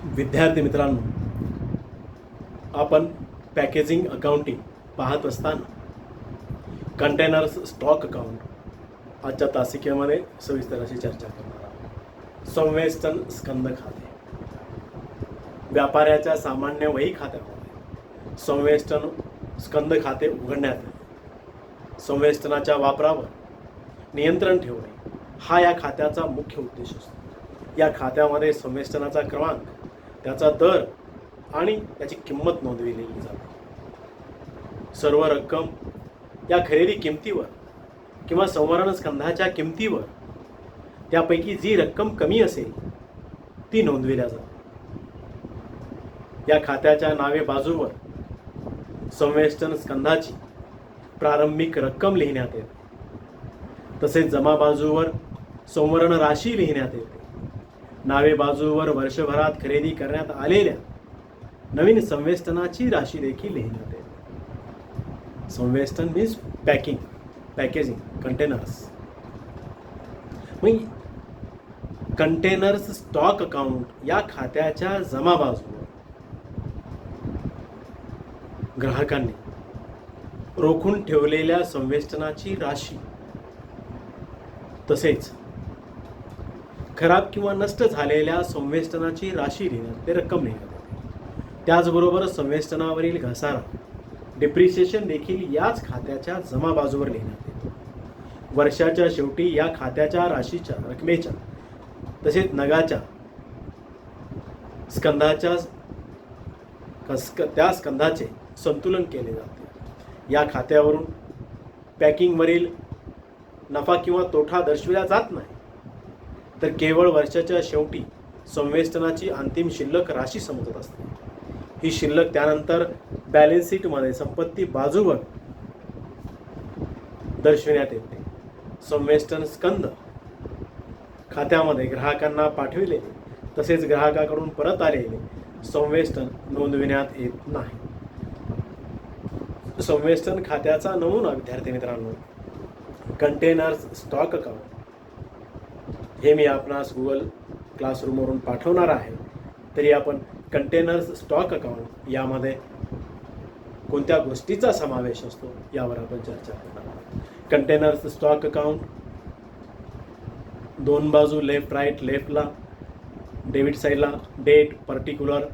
विद्यार्थी मित्रांनो, आपण पॅकेजिंग अकाउंटिंग पाहत असताना कंटेनर्स स्टॉक अकाउंट आजच्या तासिकेमध्ये सविस्तर अशी चर्चा करणार आहोत. संवेष्टन स्कंद खाते. व्यापाऱ्याच्या सामान्य वही खात्यामध्ये संवेष्टन स्कंद खाते उघडण्यात येते. संवेष्टनाच्या वापरावर नियंत्रण ठेवणे हा या खात्याचा मुख्य उद्देश असतो. या खात्यामध्ये संवेष्टनाचा क्रमांक, त्याचा दर आणि त्याची किंमत नोंदविली जाते. सर्व रक्कम या खरेदी किमतीवर किंवा संवरण स्कंधाच्या किमतीवर त्यापैकी जी रक्कम कमी असेल ती नोंदविल्या जाते. या खात्याच्या नावे बाजूवर संवेष्टन स्कंधाची प्रारंभिक रक्कम लिहिण्यात येते. तसेच जमा बाजूवर संवरण राशी लिहिण्यात येते. नावे बाजूवर वर्षभरात खरेदी करण्यात आलेल्या नवीन संवेष्टनाची राशी देखील लिहिण्यात येते. संवेष्टन मीन्स पॅकेजिंग कंटेनर्स. मग कंटेनर्स स्टॉक अकाउंट या खात्याच्या जमा बाजूवर ग्राहकांनी रोखून ठेवलेल्या संवेष्टनाची राशी, तसेच खराब किंवा नष्ट झालेल्या संवेष्टनाची राशी लिहिण्यात ते रक्कम लिहिण्यात येते. त्याचबरोबर संवेष्टनावरील घसारा, डिप्रिसिएशन देखील याच खात्याच्या जमा बाजूवर लिहिण्यात येते. वर्षाच्या शेवटी या खात्याच्या राशीच्या रकमेच्या तसेच नगाच्या स्कंधाच्या त्या स्कंधाचे संतुलन केले जाते. या खात्यावरून पॅकिंगवरील नफा किंवा तोटा दर्शविला जात नाही, तर केवळ वर्षाच्या शेवटी संवेष्टनाची अंतिम शिल्लक राशी समजत असते. ही शिल्लक त्यानंतर बॅलन्स शीटमध्ये संपत्ती बाजूवर दर्शविण्यात येते. संवेष्टन स्कंद खात्यामध्ये ग्राहकांना पाठविलेले तसेच ग्राहकाकडून परत आलेले संवेष्टन नोंदविण्यात येत नाही. संवेष्टन खात्याचा नमुना विद्यार्थी मित्रांनो, कंटेनर्स स्टॉक अकाउंट हे मी आपणास गुगल क्लासरूमवरून पाठवणार आहे. तरी आपण कंटेनर्स स्टॉक अकाउंट यामध्ये कोणत्या गोष्टीचा समावेश असतो यावर आपण चर्चा करणार आहोत. कंटेनर्स स्टॉक अकाउंट दोन बाजू लेफ्ट राईट, लेफ्टला डेबिट साईडला date, particular,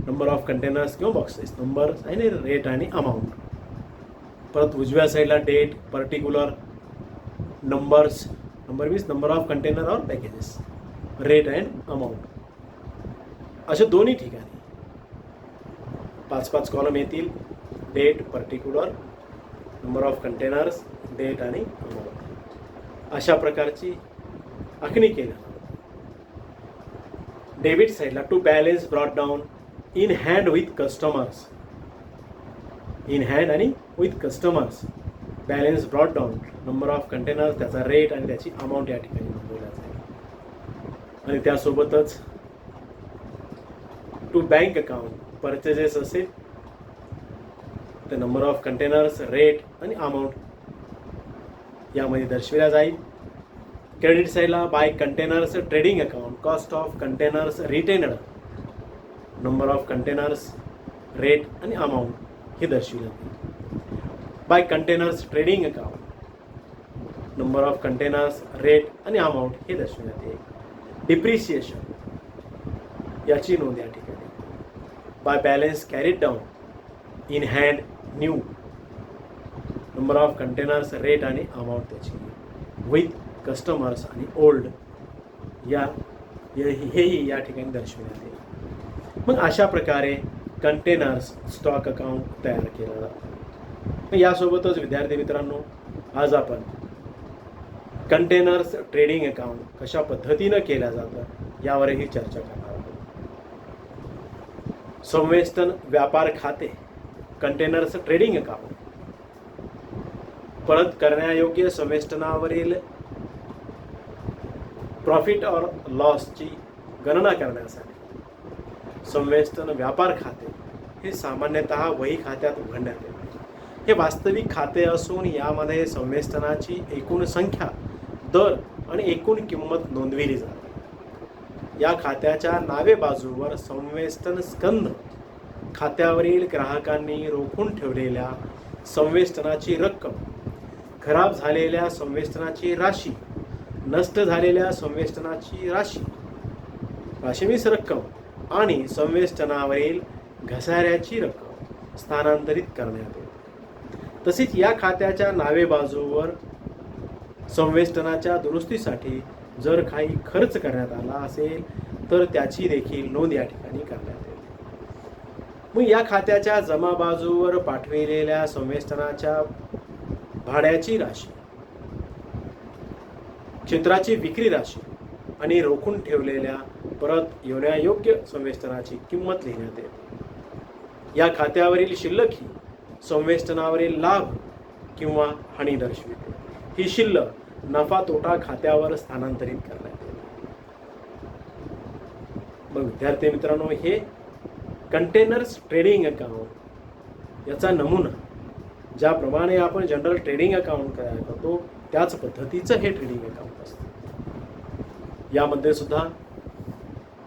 number of containers किंवा बॉक्सेस, नंबर आणि रेट आणि अमाऊंट. परत उजव्या साईडला date, particular, numbers, number means number of container और पॅकेजेस, रेट अँड अमाऊंट. अशा दोन्ही ठिकाणी 5-5 कॉलम येतील. Date, particular, number of containers, date आणि अमाऊंट अशा प्रकारची आखणी केली. डेबिट साईडला to balance brought down in hand with customers, in hand आणि with customers, balance brought down, number of containers, त्याचा रेट आणि त्याची अमाऊंट या ठिकाणी नोंदवल्या जाईल. आणि त्यासोबतच टू बँक अकाउंट परचेजेस असेल तर नंबर ऑफ कंटेनर्स, रेट आणि अमाऊंट यामध्ये दर्शविल्या जाईल. क्रेडिट साईडला by containers trading account, cost of containers retained, number of containers, rate आणि अमाऊंट हे दर्शविले जाईल. By containers trading account, number of containers, rate आणि अमाऊंट हे दर्शविण्यात येईल. डिप्रिसिएशन याची नोंद या ठिकाणी. By balance carried down in hand new, number of containers, rate आणि अमाऊंट त्याची, विथ कस्टमर्स आणि ओल्ड हेही या ठिकाणी दर्शविण्यात येईल. मग अशा प्रकारे कंटेनर्स स्टॉक अकाउंट तयार केलं जातं. यासोबतच विद्यार्थी मित्रांनो, आज आपण कंटेनर्स ट्रेडिंग अकाउंट कशा पद्धतीनं केलं जातं यावरही चर्चा करणार आहोत. संवेष्टन व्यापार खाते कंटेनर्स ट्रेडिंग अकाउंट परत करण्यायोग्य संवेष्टनावरील प्रॉफिट और लॉसची गणना करण्यासाठी संवेष्टन व्यापार खाते हे सामान्यतः वही खात्यात उघडण्यात येते. हे वास्तविक खाते असून यामध्ये संवेष्टनाची एकूण संख्या, दर आणि एकूण किंमत नोंदविली जाते. या खात्याच्या नावे बाजूवर संवेष्टन स्कंध खात्यावरील ग्राहकांनी रोखून ठेवलेल्या संवेष्टनाची रक्कम, खराब झालेल्या संवेष्टनाची राशी, नष्ट झालेल्या संवेष्टनाची राशी मीन्स रक्कम आणि संवेष्टनावरील घसाऱ्याची रक्कम स्थानांतरित करण्यात येते. तसेच या खात्याच्या नावे बाजूवर संवेष्टनाच्या दुरुस्तीसाठी जर काही खर्च करण्यात आला असेल तर त्याची देखील नोंद या ठिकाणी करण्यात येते. मग या खात्याच्या जमा बाजूवर पाठविलेल्या संवेष्टनाच्या भाड्याची राशी, क्षेत्राची विक्री राशी आणि रोखून ठेवलेल्या परत येण्यायोग्य संवेष्टनाची किंमत लिहिण्यात येते. या खात्यावरील शिल्लक ही संवेष्टनावरील लाभ किंवा हानी दर्शविते. ही शिल्लक नफा तोटा खात्यावर स्थानांतरित करण्यात येते. मग विद्यार्थी मित्रांनो, हे कंटेनर्स ट्रेडिंग अकाउंट याचा नमुना, ज्याप्रमाणे आपण जनरल ट्रेडिंग अकाउंट तयार करतो त्याच पद्धतीचं हे ट्रेडिंग अकाउंट असतं. यामध्ये सुद्धा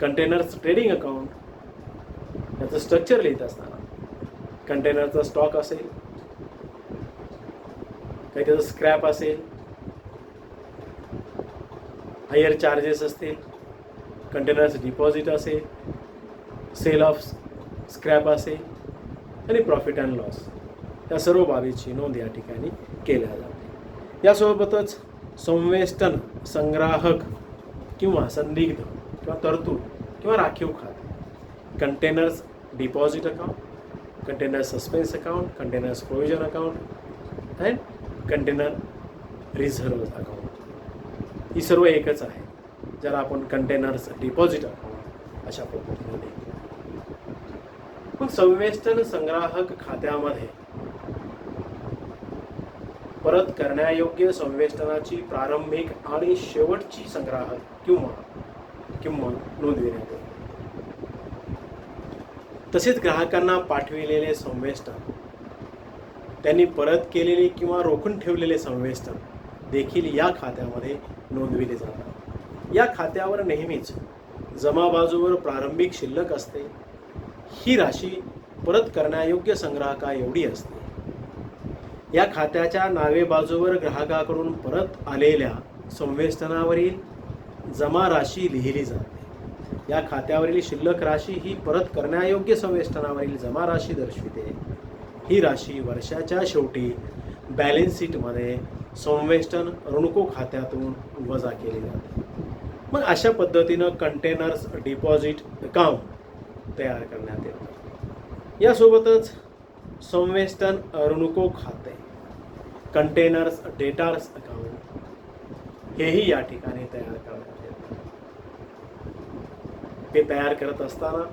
कंटेनर्स ट्रेडिंग अकाउंट याचं स्ट्रक्चर लिहित असताना कंटेनरचा स्टॉक असेल, काही त्याचं स्क्रॅप असेल, हायर चार्जेस असतील, कंटेनर्स डिपॉझिट असेल, सेल ऑफ स्क्रॅप असेल आणि प्रॉफिट अँड लॉस, या सर्व बाबीची नोंद या ठिकाणी केल्या जाते. यासोबतच संवेष्टन संग्राहक किंवा संदिग्ध किंवा तरतूद किंवा राखीव खाते, containers deposit account, container suspense account, containers provision account and container reserve account, ही सर्व एकच आहे, ज्याला आपण कंटेनर्स डिपॉझिट अकाउंट अशा पद्धतीने देतो. मग संवेष्टन संग्राहक खात्यामध्ये परत करण्यायोग्य संवेष्टनाची प्रारंभिक आणि शेवटची संग्राहक किंमत नोंदविण्यात येते. तसेच ग्राहकांना पाठविलेले संवेष्टन, त्यांनी परत केलेले किंवा रोखून ठेवलेले संवेष्टन देखील या खात्यामध्ये नोंदविले जातात. या खात्यावर नेहमीच जमा बाजूवर प्रारंभिक शिल्लक असते. ही राशी परत करण्यायोग्य संग्राहका एवढी असते. या खात्याच्या नावे बाजूवर ग्राहकाकडून परत आलेल्या संवेष्टनावरील जमा राशी लिहिली जाते. या खात्यावरील शिल्लक राशी ही परत करण्यायोग्य संवेष्टनावरील जमा राशी दर्शविते. ही राशी वर्षाच्या शेवटी बॅलन्स शीटमध्ये संवेष्टन ऋणको खात्यातून वजा केली जाते. मग अशा पद्धतीनं कंटेनर्स डिपॉझिट अकाउंट तयार करण्यात येतं. यासोबतच संवेष्टन ऋणको खाते, कंटेनर्स डेटार्स अकाउंट हेही या ठिकाणी तयार करण्यात येतं. ते तयार करत असताना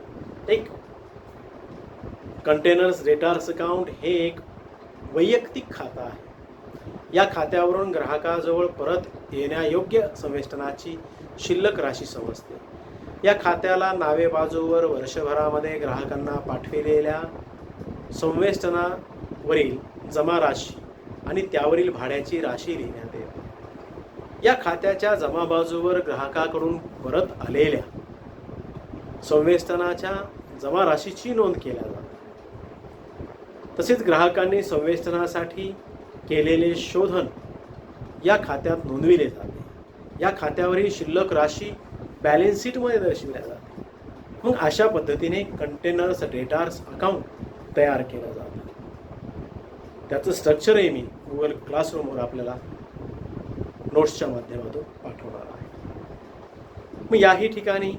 एक कंटेनर्स डेटार्स अकाउंट हे एक वैयक्तिक खातं आहे. या खात्यावरून ग्राहकाजवळ परत येण्यायोग्य संवेष्टनाची शिल्लक राशी समजते. या खात्याला नावे बाजूवर वर्षभरामध्ये ग्राहकांना पाठविलेल्या संवेष्टनावरील जमा राशी आणि त्यावरील भाड्याची राशी लिहिण्यात येते. या खात्याच्या जमा बाजूवर ग्राहकाकडून परत आलेल्या संवेष्टनाच्या जमा राशीची नोंद केल्या जाते. तसेच ग्राहकांनी संवेष्टनासाठी केलेले शोधन या खात्यात नोंदविले जाते. या खात्यावरील शिल्लक राशी बॅलन्स शीटमध्ये दर्शविल्या जाते. मग अशा पद्धतीने कंटेनर्स डेटार्स अकाउंट तयार केलं जातं. त्याचं स्ट्रक्चरही मी गुगल क्लासरूमवर आपल्याला नोट्सच्या माध्यमातून पाठवणार आहे. मग याही ठिकाणी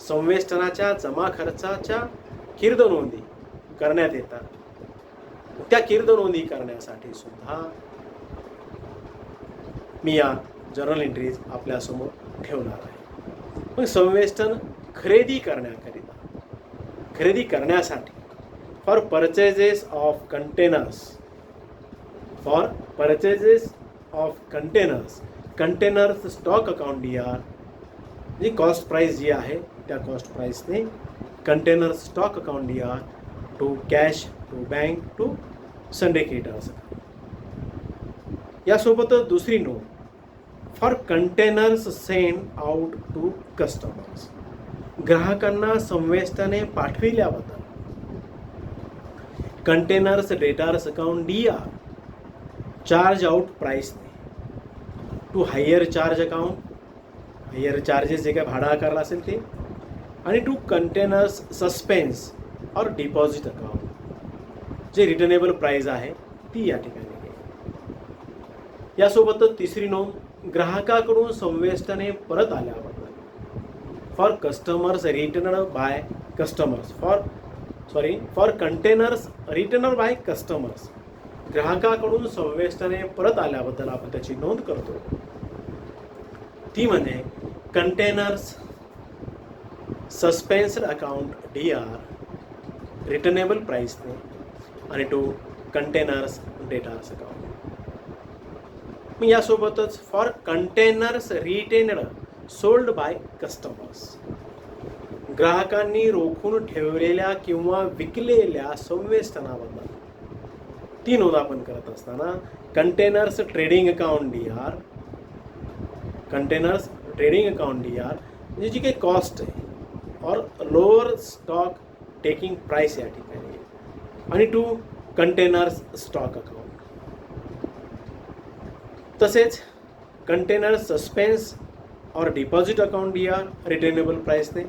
संवेष्टनाच्या जमा खर्चाच्या किर्द नोंदी करण्यात येतात. त्या किर्द नोंदी करण्यासाठी सुद्धा मी या जर्नल एंट्रीज आपल्यासमोर ठेवणार आहे. मग संवेष्टन खरेदी करण्यासाठी for purchases of containers containers stock account DR जी कॉस्ट प्राइस जी आहे त्या कॉस्ट प्राइसने container stock account DR to cash to bank to syndicators. यासोबतच दुसरी नोंद for containers sent out to customers, ग्राहकांना संवेष्टने पाठविल्याबद्दल. Containers debtors account DR, charge out प्राइसने. To hire charge account, hire charges जे काय भाडं आकारला असेल ते. आणि टू कंटेनर्स सस्पेन्स और डिपॉझिट अकाउंट, जे रिटर्नेबल प्राइस आहे ती या ठिकाणी. यासोबतच तिसरी नोंद, ग्राहकाकडून संवेष्टने परत आल्याबद्दल. For customers returned by customers, for containers returned by customers, ग्राहकाकडून संवेष्टने परत आल्याबद्दल आपण त्याची नोंद करतो. ती म्हणजे containers suspended account DR, returnable प्राइसने. आणि टू कंटेनर्स डेटार्स अकाउंट. मग यासोबतच for containers retained sold by customers, ग्राहकांनी रोखून ठेवलेल्या किंवा विकलेल्या संवेष्टनाबद्दल ती नोंद आपण करत असताना containers trading account DR, containers trading account DR म्हणजे जी काही कॉस्ट आहे और लोअर स्टॉक टेकिंग प्राइस या ठिकाणी. आणि टू कंटेनर्स स्टॉक अकाउंट. तसेच कंटेनर सस्पेन्स और डिपॉझिट अकाउंट DR, रिटर्नेबल प्राइसने.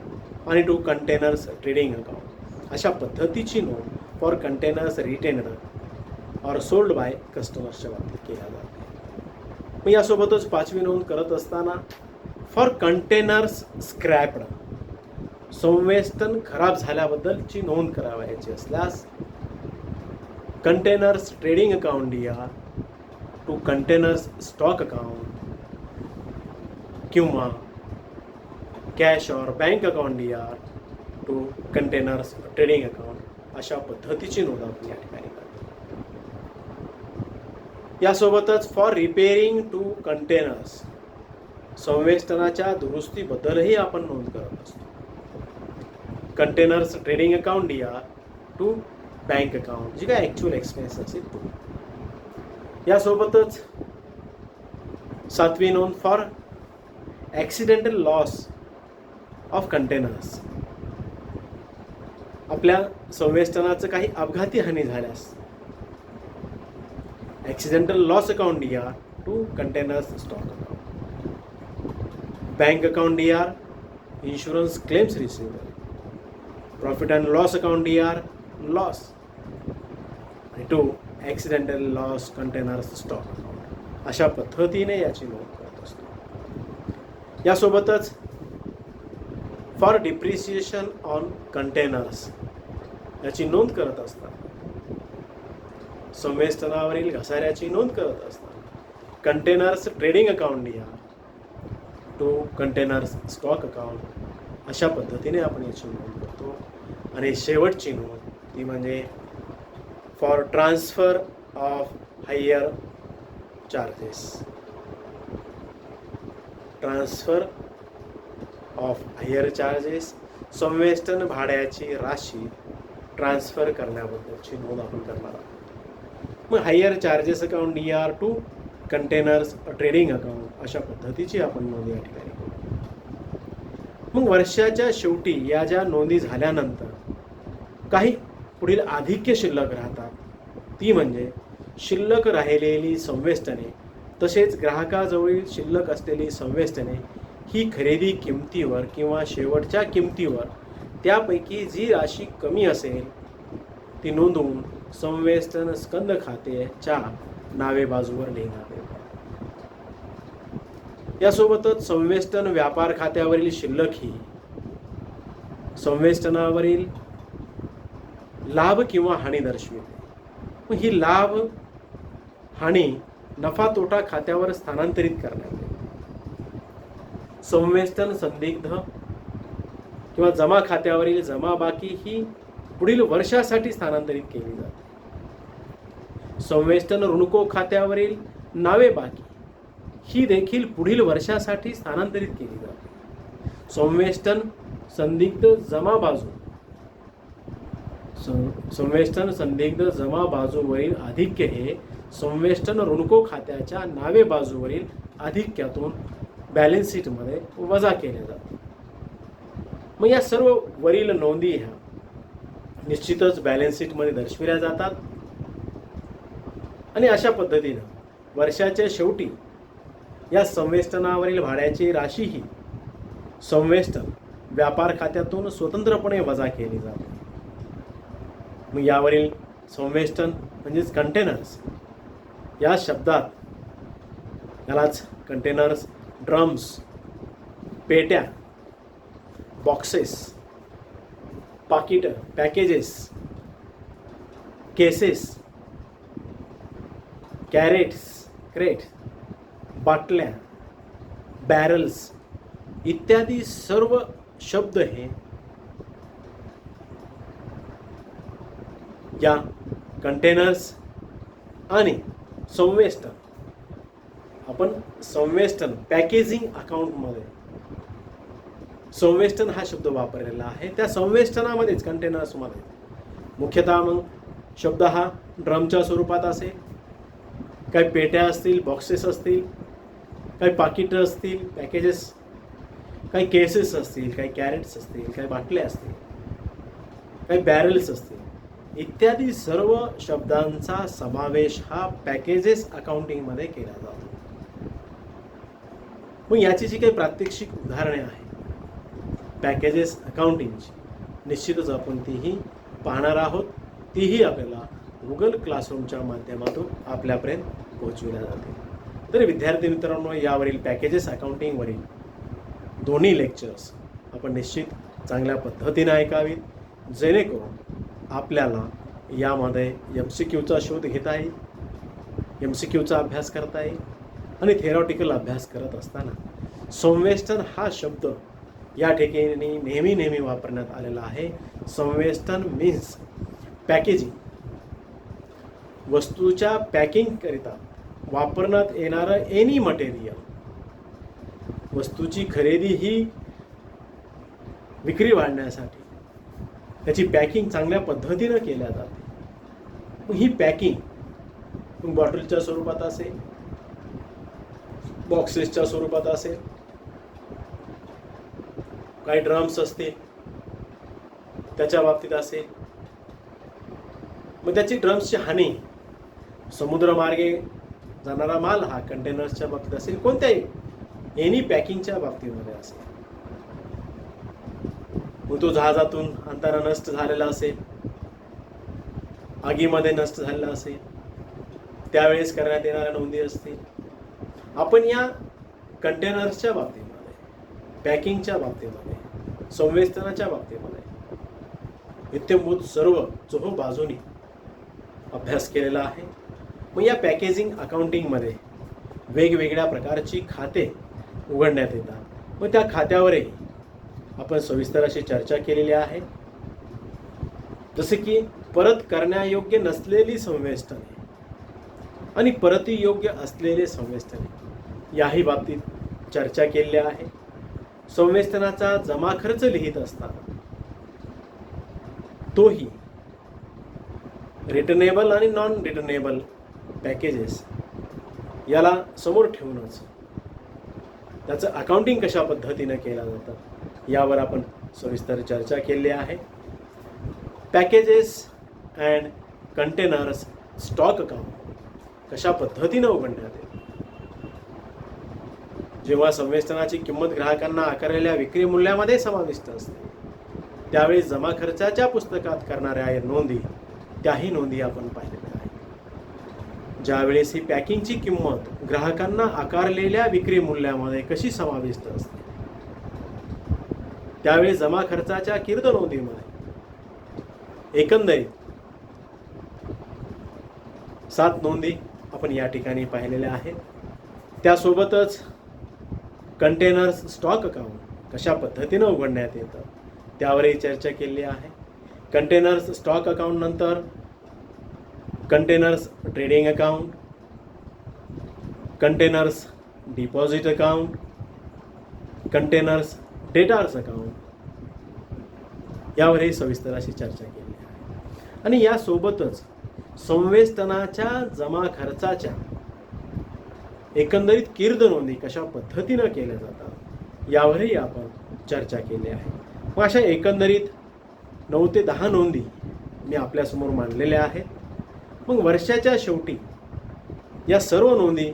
आणि टू कंटेनर्स ट्रेडिंग अकाउंट. अशा पद्धतीची नोंद फॉर कंटेनर्स रिटेनड और सोल्ड बाय कस्टमर्सच्या बाबतीत केल्या जाते. मग यासोबतच पाचवी नोंद करत असताना फॉर कंटेनर्स स्क्रॅप्ड, संवेष्टन खराब झाल्याबद्दलची नोंद करावयाची असल्यास containers trading account DR to containers stock account किंवा कॅश और bank account DR to containers trading account, अशा पद्धतीची नोंद आपण या ठिकाणी करतो. यासोबतच फॉर रिपेअरिंग टू कंटेनर्स, संवेष्टनाच्या दुरुस्तीबद्दलही आपण नोंद करत असतो. Containers trading account DR to bank account, जी काय ॲक्च्युअल एक्सपेन्स असेल तो. यासोबतच सातवी नोंद for accidental loss of containers, आपल्या संवेष्टनाचं काही अपघाती हानी झाल्यास accidental loss account DR to containers stock account. Bank account DR insurance claims receivable. Profit and loss account DR loss. आणि to accidental loss containers stock account, अशा पद्धतीने याची नोंद करत असतो. यासोबतच फॉर डिप्रिसिएशन ऑन कंटेनर्स याची नोंद करत असतात. संवेष्टनावरील घसाऱ्याची नोंद करत असतात. Containers trading account DR to containers stock account, अशा पद्धतीने आपण याची नोंद करतो. आणि शेवटची नोंद ती म्हणजे for transfer of hire charges, transfer of hire charges, संवेष्टन भाड्याची राशी ट्रान्सफर करण्याबद्दलची नोंद आपण करणार आहोत. मग hire charges account DR to containers trading account, अशा पद्धतीची आपण नोंद या ठिकाणी करू. मग वर्षाच्या शेवटी या ज्या नोंदी झाल्यानंतर काही पुढील आधिक्य शिल्लक राहतात. ती म्हणजे शिल्लक राहिलेली संवेष्टने तसेच ग्राहकाजवळील शिल्लक असलेली संवेष्टने ही खरेदी किमतीवर किंवा शेवटच्या किमतीवर त्यापैकी जी राशी कमी असेल ती नोंदवून संवेष्टन स्कंद खात्याच्या नावे बाजूवर लिहिण्यात येते. यासोबतच संवेष्टन व्यापार खात्यावरील शिल्लक ही संवेष्टनावरील लाभ किंवा हानी दर्शविते. मग ही लाभ हानी नफा तोटा खात्यावर स्थानांतरित करण्यात येते. संवेष्टन संदिग्ध किंवा जमा खात्यावरील जमा बाकी ही पुढील वर्षासाठी स्थानांतरित केली जाते. संवेष्टन ऋणको खात्यावरील नावे बाकी ही देखील पुढील वर्षासाठी स्थानांतरित केली जाते. संवेष्टन संदिग्ध जमा बाजू, संवेष्टन संदिग्ध जमा बाजूवरील आधिक्य हे संवेष्टन ऋणको खात्याच्या नावे बाजूवरील आधिक्यातून बॅलन्स शीटमध्ये वजा केले जातात. मग या सर्व वरील नोंदी ह्या निश्चितच बॅलन्स शीटमध्ये दर्शविल्या जातात आणि अशा पद्धतीनं वर्षाच्या शेवटी या संवेष्टनावरील भाड्याची राशी ही संवेष्टन व्यापार खात्यातून स्वतंत्रपणे वजा केली जाते. मग यावरील संवेष्टन म्हणजेच कंटेनर्स या शब्दात यालाच कंटेनर्स, ड्रम्स, पेट्या, बॉक्सेस, पाकिट, पॅकेजेस, केसेस, कॅरेट्स, क्रेट, बाटल्या, बॅरल्स इत्यादी सर्व शब्द हे या कंटेनर्स आणि संवेष्टन, आपण संवेष्टन पॅकेजिंग अकाउंटमध्ये संवेष्टन हा शब्द वापरलेला आहे. त्या संवेष्टनामध्येच कंटेनर्समध्ये मुख्यतः मग शब्द हा ड्रमच्या स्वरूपात असेल, काही पेट्या असतील, बॉक्सेस असतील, काही पाकिटं असतील, पॅकेजेस, काही केसेस असतील, काही कॅरेट्स असतील, काही बाटल्या असतील, काही बॅरल्स असतील इत्यादी सर्व शब्दांचा समावेश हा पॅकेजेस अकाउंटिंगमध्ये केला जातो. मग याची जी काही प्रात्यक्षिक उदाहरणे आहेत पॅकेजेस अकाउंटिंगची निश्चितच आपण तीही पाहणार आहोत. तीही आपल्याला गुगल क्लासरूमच्या माध्यमातून आपल्यापर्यंत पोहोचविल्या जाते. तर विद्यार्थी मित्रांनो, यावरील पॅकेजेस अकाउंटिंगवरील दोन्ही लेक्चर्स आपण निश्चित चांगल्या पद्धतीने ऐकावीत, जेणेकरून आपल्याला यामध्ये MCQचा शोध घेता येईल, MCQचा अभ्यास करता येईल आणि थेरॉटिकल अभ्यास करत असताना संवेष्टन हा शब्द या ठिकाणी नेहमी वापरण्यात आलेला आहे. संवेष्टन मीन्स पॅकेजिंग, वस्तूच्या पॅकिंगकरिता वापरण्यात येणारं एनी मटेरियल. वस्तूची खरेदी ही विक्री वाढण्यासाठी त्याची पॅकिंग चांगल्या पद्धतीनं केल्या जाते. ही पॅकिंग बॉटलच्या स्वरूपात असेल, बॉक्सेसच्या स्वरूपात असेल, काही ड्रम्स असतील त्याच्या बाबतीत असेल. मग त्याची ड्रम्सची हानी समुद्रमार्गे जाणारा माल हा कंटेनर्सच्या बाबतीत असेल, कोणत्याही एनी पॅकिंगच्या बाबतीमध्ये असेल. मग तो जहाजातून आणताना नष्ट झालेला असेल, आगीमध्ये नष्ट झालेला असेल, त्यावेळेस करण्यात येणाऱ्या नोंदी असतील. आपण या कंटेनर्सच्या बाबतीमध्ये, पॅकिंगच्या बाबतीमध्ये, संवेष्टनाच्या बाबतीमध्ये इत्यंभूत सर्व चोहो बाजूनी अभ्यास केलेला आहे. मग या पॅकेजिंग अकाउंटिंगमध्ये वेगवेगळ्या प्रकारची खाते उघडण्यात येतात. मग त्या खात्यावरही आपण सविस्तर अशी चर्चा केलेली आहे. जसे की परत करण्यायोग्य नसलेली संवेष्टने आणि परतीयोग्य असलेले संवेष्टने याही बाबतीत चर्चा केलेली आहे. संवेष्टनाचा जमा खर्च लिहित असताना तोही रिटर्नेबल आणि नॉन रिटर्नेबल पॅकेजेस याला समोर ठेवूनच त्याचं अकाउंटिंग कशा पद्धतीनं केलं जातं यावर आपण सविस्तर चर्चा केली आहे. Packages and containers stock account कशा पद्धतीनं उघडण्यात येते. जेव्हा संवेष्टनाची किंमत ग्राहकांना आकारलेल्या विक्री मूल्यामध्ये समाविष्ट असते, त्यावेळी जमा खर्चाच्या पुस्तकात करणाऱ्या या नोंदी, त्याही नोंदी आपण पाहिलेल्या आहेत. ज्यावेळेस ही पॅकिंगची किंमत ग्राहकांना आकारलेल्या विक्री मूल्यामध्ये कशी समाविष्ट असते, त्यावेळी जमा खर्चाच्या कीर्द नोंदीमध्ये एकंदरीत 7 नोंदी आपण या ठिकाणी पाहिलेल्या आहेत. त्यासोबतच कंटेनर्स स्टॉक अकाउंट कशा पद्धतीनं उघडण्यात येतं त्यावरही चर्चा केली आहे. कंटेनर्स स्टॉक अकाउंट नंतर containers trading account, containers deposit account, containers debtors account यावरही सविस्तर अशी चर्चा केली आहे. आणि यासोबतच संवेष्टनाच्या जमा खर्चाच्या एकंदरीत कीर्द नोंदी कशा पद्धतीनं केल्या जातात यावरही आपण चर्चा केली आहे. मग अशा एकंदरीत 9 ते 10 नोंदी मी आपल्यासमोर मांडलेल्या आहेत. मग वर्षाच्या शेवटी या सर्व नोंदी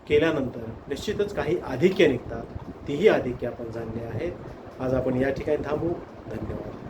केल्यानंतर निश्चितच काही आधिक्य निघतात. तीही आधिक्य आपण जाणली आहेत. आज आपण या ठिकाणी थांबू. धन्यवाद.